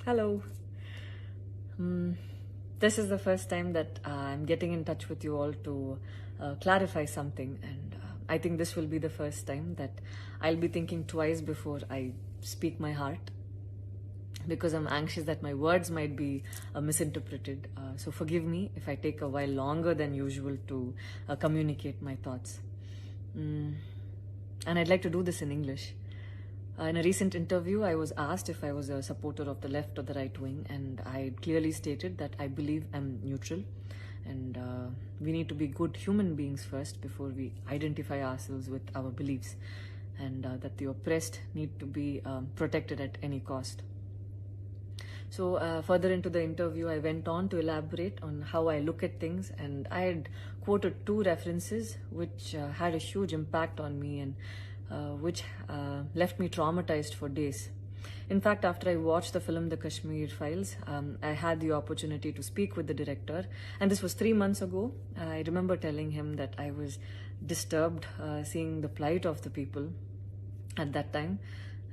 Hello. Hmm. This is the first time that I'm getting in touch with you all to clarify something, and I think this will be the first time that I'll be thinking twice before I speak my heart, because I'm anxious that my words might be misinterpreted. So forgive me if I take a while longer than usual to communicate my thoughts. Mm. And I'd like to do this in English. In a recent interview, I was asked if I was a supporter of the left or the right wing, and I clearly stated that I believe I'm neutral, and we need to be good human beings first before we identify ourselves with our beliefs, and that the oppressed need to be protected at any cost. So further into the interview, I went on to elaborate on how I look at things, and I had quoted two references which had a huge impact on me, and which left me traumatized for days. In fact, after I watched the film The Kashmir Files, I had the opportunity to speak with the director, and this was 3 months ago. I remember telling him that I was disturbed seeing the plight of the people at that time,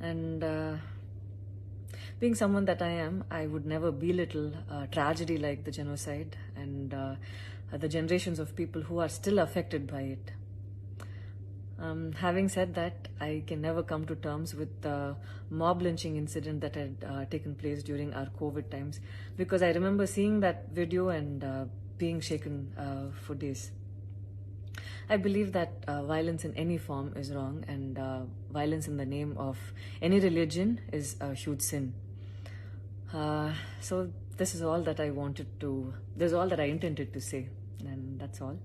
and being someone that I am, I would never belittle tragedy like the genocide and the generations of people who are still affected by it. Having said that, I can never come to terms with the mob lynching incident that had taken place during our COVID times, because I remember seeing that video and being shaken for days. I believe that violence in any form is wrong, and violence in the name of any religion is a huge sin. So this is all that I this is all that I intended to say, and that's all.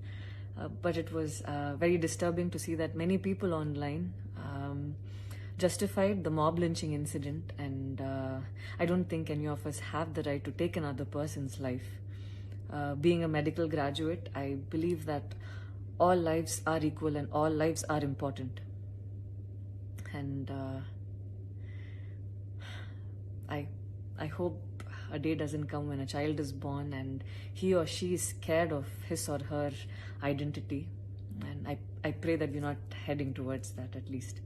But it was very disturbing to see that many people online justified the mob lynching incident, and I don't think any of us have the right to take another person's life. Being a medical graduate, I believe that all lives are equal and all lives are important. And I hope a day doesn't come when a child is born and he or she is scared of his or her identity. And I pray that we're not heading towards that, at least.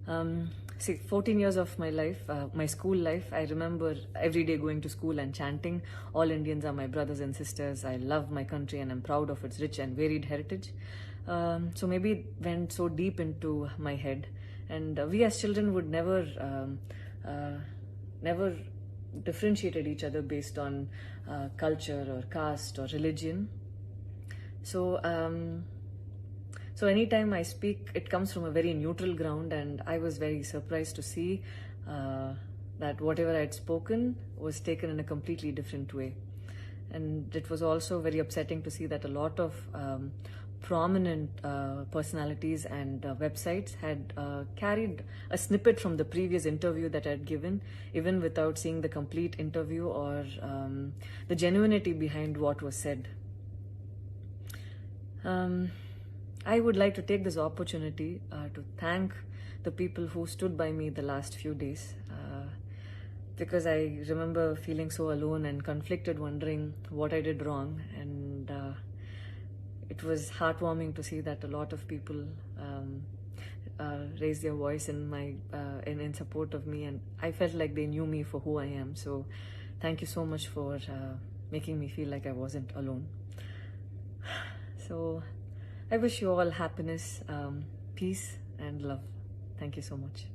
14 years of my life, my school life, I remember every day going to school and chanting, "All Indians are my brothers and sisters. I love my country and I'm proud of its rich and varied heritage." So maybe it went so deep into my head. And we as children would never differentiated each other based on culture or caste or religion. So anytime I speak, it comes from a very neutral ground, and I was very surprised to see that whatever I had spoken was taken in a completely different way. And it was also very upsetting to see that a lot of prominent personalities and websites had carried a snippet from the previous interview that I had given, even without seeing the complete interview or the genuinity behind what was said. I would like to take this opportunity to thank the people who stood by me the last few days, because I remember feeling so alone and conflicted, wondering what I did wrong, and it was heartwarming to see that a lot of people raised their voice in support of me, and I felt like they knew me for who I am. So thank you so much for making me feel like I wasn't alone. So I wish you all happiness, peace and love. Thank you so much.